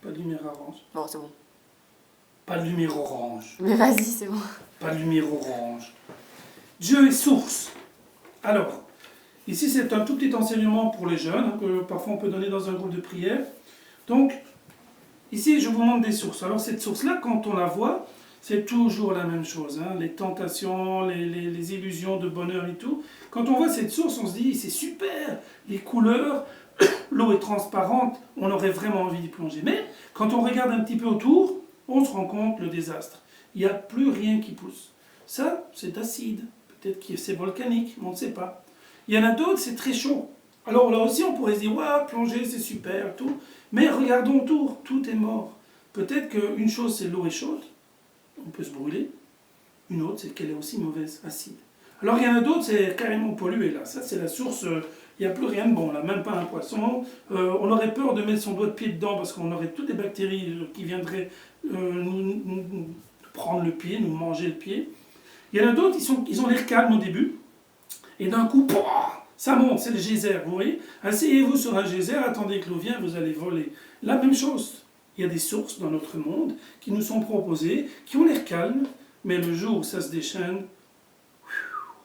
Pas de lumière orange. Bon, c'est bon. Pas de lumière orange. Mais vas-y, c'est bon. Pas de lumière orange. Dieu est source. Alors, ici c'est un tout petit enseignement pour les jeunes, hein, que parfois on peut donner dans un groupe de prière. Donc, ici je vous montre des sources. Alors cette source-là, quand on la voit, c'est toujours la même chose. Hein, les tentations, les illusions de bonheur et tout. Quand on voit cette source, on se dit c'est super, les couleurs, l'eau est transparente, on aurait vraiment envie d'y plonger. Mais quand on regarde un petit peu autour, on se rend compte le désastre. Il n'y a plus rien qui pousse. Ça, c'est acide. Peut-être que c'est volcanique, on ne sait pas. Il y en a d'autres, c'est très chaud. Alors là aussi, on pourrait se dire, ouais, plonger, c'est super, tout. Mais regardons autour, tout est mort. Peut-être qu'une chose, c'est l'eau est chaude, on peut se brûler. Une autre, c'est qu'elle est aussi mauvaise, acide. Alors il y en a d'autres, c'est carrément pollué, là. Ça, c'est la source, il n'y a plus rien de bon, là, même pas un poisson. On aurait peur de mettre son doigt de pied dedans, parce qu'on aurait toutes les bactéries qui viendraient nous prendre le pied, nous manger le pied. Il y en a d'autres, ils ont l'air calmes au début, et d'un coup, ça monte, c'est le geyser, vous voyez. Asseyez-vous sur un geyser, attendez que l'eau vienne, vous allez voler. La même chose, il y a des sources dans notre monde qui nous sont proposées, qui ont l'air calmes, mais le jour où ça se déchaîne,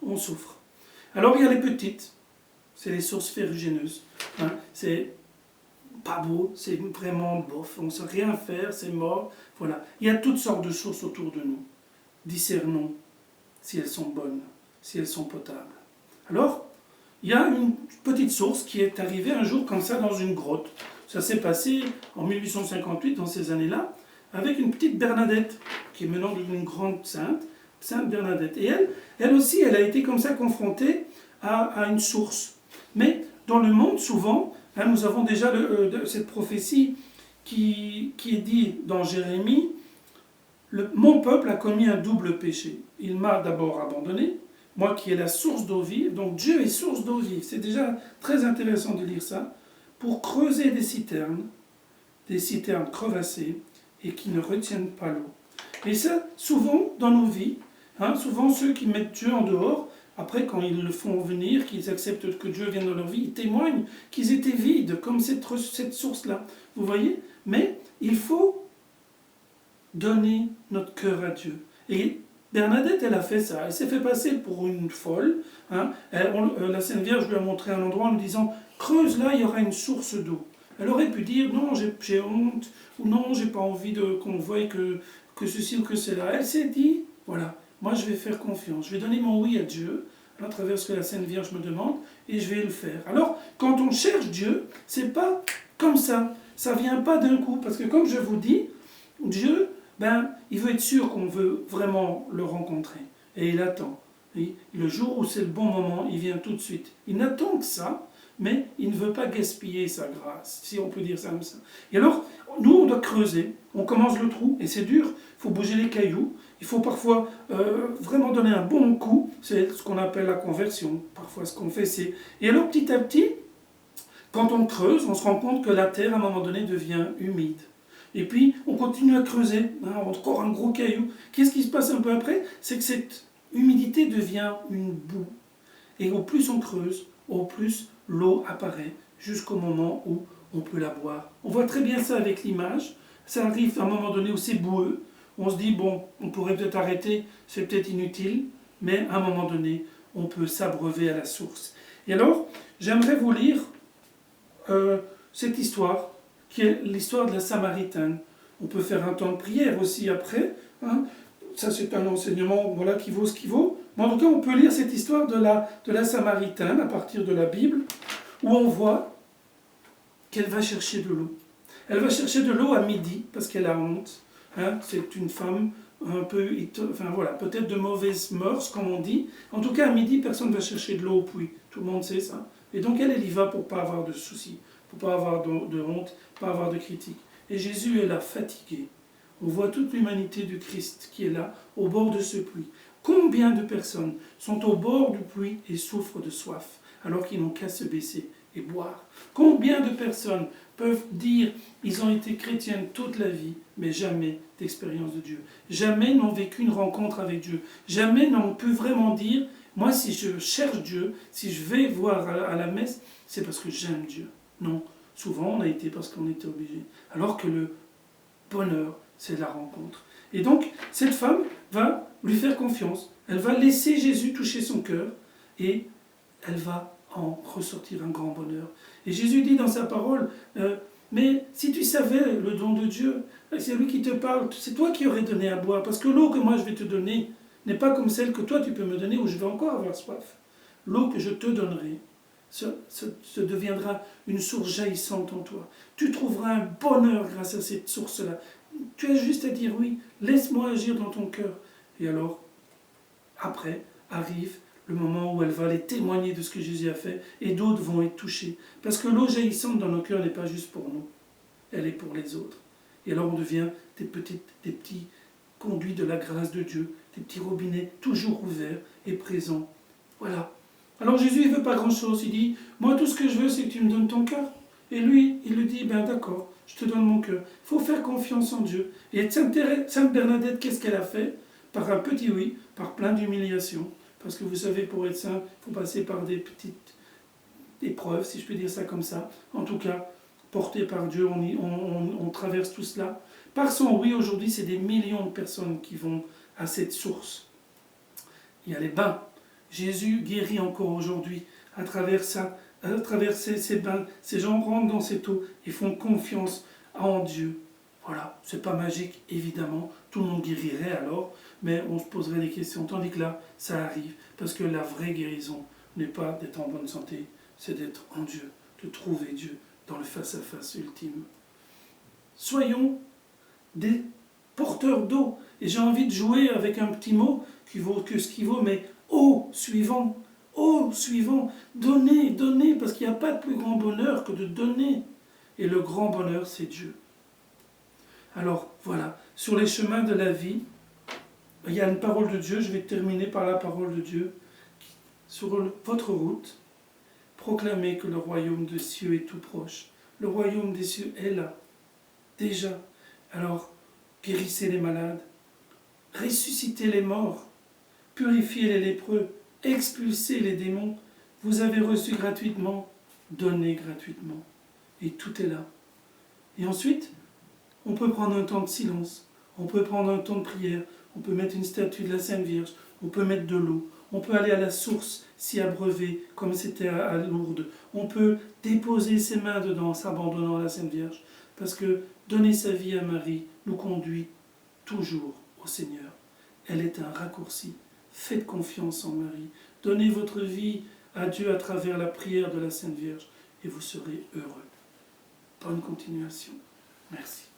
on souffre. Alors il y a les petites, c'est les sources ferrugineuses. Hein. C'est pas beau, c'est vraiment bof, on ne sait rien faire, c'est mort. Voilà. Il y a toutes sortes de sources autour de nous. Discernons si elles sont bonnes, si elles sont potables. Alors, il y a une petite source qui est arrivée un jour comme ça dans une grotte. Ça s'est passé en 1858, dans ces années-là, avec une petite Bernadette, qui est maintenant une grande sainte, Sainte Bernadette. Et elle aussi, elle a été comme ça confrontée à une source. Mais dans le monde, souvent, hein, nous avons déjà cette prophétie qui est dit dans Jérémie, mon peuple a commis un double péché. Il m'a d'abord abandonné, moi qui est la source d'eau vive, donc Dieu est source d'eau vive. C'est déjà très intéressant de lire ça, pour creuser des citernes crevassées et qui ne retiennent pas l'eau. Et ça, souvent, dans nos vies, hein, souvent ceux qui mettent Dieu en dehors, après quand ils le font venir, qu'ils acceptent que Dieu vienne dans leur vie, ils témoignent qu'ils étaient vides, comme cette source-là. Vous voyez? Mais il faut donner notre cœur à Dieu. Et Bernadette, elle a fait ça. Elle s'est fait passer pour une folle. Hein. La Sainte Vierge lui a montré un endroit en lui disant « Creuse là, il y aura une source d'eau ». Elle aurait pu dire « Non, j'ai honte » ou « Non, j'ai pas envie qu'on voie que ceci ou que cela ». Elle s'est dit « Voilà, moi je vais faire confiance. Je vais donner mon oui à Dieu à travers ce que la Sainte Vierge me demande et je vais le faire ». Alors, quand on cherche Dieu, c'est pas comme ça. Ça vient pas d'un coup. Parce que comme je vous dis, Dieu... il veut être sûr qu'on veut vraiment le rencontrer. Et il attend. Et le jour où c'est le bon moment, il vient tout de suite. Il n'attend que ça, mais il ne veut pas gaspiller sa grâce, si on peut dire ça comme ça. Et alors, nous, on doit creuser. On commence le trou, et c'est dur. Il faut bouger les cailloux. Il faut parfois vraiment donner un bon coup. C'est ce qu'on appelle la conversion. Parfois, ce qu'on fait, c'est... Et alors, petit à petit, quand on creuse, on se rend compte que la terre, à un moment donné, devient humide. Et puis, on continue à creuser, hein, encore un gros caillou. Qu'est-ce qui se passe un peu après? C'est que cette humidité devient une boue. Et au plus on creuse, au plus l'eau apparaît, jusqu'au moment où on peut la boire. On voit très bien ça avec l'image. Ça arrive à un moment donné où c'est boueux. On se dit, bon, on pourrait peut-être arrêter, c'est peut-être inutile, mais à un moment donné, on peut s'abreuver à la source. Et alors, j'aimerais vous lire cette histoire, qui est l'histoire de la Samaritaine. On peut faire un temps de prière aussi après. Hein. Ça, c'est un enseignement voilà, qui vaut ce qu'il vaut. Mais en tout cas, on peut lire cette histoire de la Samaritaine à partir de la Bible, où on voit qu'elle va chercher de l'eau. Elle va chercher de l'eau à midi, parce qu'elle a honte. Hein. C'est une femme un peu, enfin voilà, peut-être de mauvaises mœurs, comme on dit. En tout cas, à midi, personne ne va chercher de l'eau au puits. Tout le monde sait ça. Et donc, elle y va pour ne pas avoir de soucis. Pour ne pas avoir de honte, pas avoir de critique. Et Jésus est là, fatigué. On voit toute l'humanité du Christ qui est là, au bord de ce puits. Combien de personnes sont au bord du puits et souffrent de soif, alors qu'ils n'ont qu'à se baisser et boire? Combien de personnes peuvent dire ils ont été chrétiennes toute la vie, mais jamais d'expérience de Dieu? Jamais n'ont vécu une rencontre avec Dieu. Jamais n'ont pu vraiment dire, moi si je cherche Dieu, si je vais voir à la messe, c'est parce que j'aime Dieu. Non, souvent on a été parce qu'on était obligé. Alors que bonheur, c'est la rencontre. Et donc, cette femme va lui faire confiance. Elle va laisser Jésus toucher son cœur et elle va en ressortir un grand bonheur. Et Jésus dit dans sa parole, mais si tu savais le don de Dieu, c'est lui qui te parle, c'est toi qui aurais donné à boire, parce que l'eau que moi je vais te donner n'est pas comme celle que toi tu peux me donner, où je vais encore avoir soif. L'eau que je te donnerai se deviendra une source jaillissante en toi. Tu trouveras un bonheur grâce à cette source-là. Tu as juste à dire oui, laisse-moi agir dans ton cœur. Et alors, après, arrive le moment où elle va aller témoigner de ce que Jésus a fait, et d'autres vont être touchés. Parce que l'eau jaillissante dans nos cœurs n'est pas juste pour nous, elle est pour les autres. Et alors on devient des petits conduits de la grâce de Dieu, des petits robinets toujours ouverts et présents. Voilà. Alors Jésus, il ne veut pas grand-chose, il dit, moi tout ce que je veux, c'est que tu me donnes ton cœur. Et lui, il lui dit, ben d'accord, je te donne mon cœur. Il faut faire confiance en Dieu. Et Sainte Bernadette, qu'est-ce qu'elle a fait? Par un petit oui, par plein d'humiliation. Parce que vous savez, pour être saint, il faut passer par des petites épreuves, si je peux dire ça comme ça. En tout cas, porté par Dieu, on traverse tout cela. Par son oui, aujourd'hui, c'est des millions de personnes qui vont à cette source. Il y a les bains. Jésus guérit encore aujourd'hui à travers ça, à travers ces bains. Ces gens rentrent dans cette eau et font confiance en Dieu. Voilà, c'est pas magique, évidemment. Tout le monde guérirait alors, mais on se poserait des questions. Tandis que là, ça arrive. Parce que la vraie guérison n'est pas d'être en bonne santé, c'est d'être en Dieu, de trouver Dieu dans le face-à-face ultime. Soyons des porteurs d'eau. Et j'ai envie de jouer avec un petit mot qui vaut que ce qui vaut, mais eau suivant. Eau suivant. Donnez, donnez, parce qu'il n'y a pas de plus grand bonheur que de donner. Et le grand bonheur, c'est Dieu. Alors, voilà, sur les chemins de la vie, il y a une parole de Dieu, je vais terminer par la parole de Dieu. Sur votre route, proclamez que le royaume des cieux est tout proche. Le royaume des cieux est là, déjà. Alors, guérissez les malades, ressuscitez les morts, purifiez les lépreux, expulsez les démons. Vous avez reçu gratuitement, donnez gratuitement. Et tout est là. Et ensuite, on peut prendre un temps de silence, on peut prendre un temps de prière, on peut mettre une statue de la Sainte Vierge, on peut mettre de l'eau, on peut aller à la source, s'y abreuver, comme c'était à Lourdes. On peut déposer ses mains dedans, s'abandonnant à la Sainte Vierge. Parce que donner sa vie à Marie nous conduit toujours au Seigneur. Elle est un raccourci. Faites confiance en Marie. Donnez votre vie à Dieu à travers la prière de la Sainte Vierge et vous serez heureux. Bonne continuation. Merci.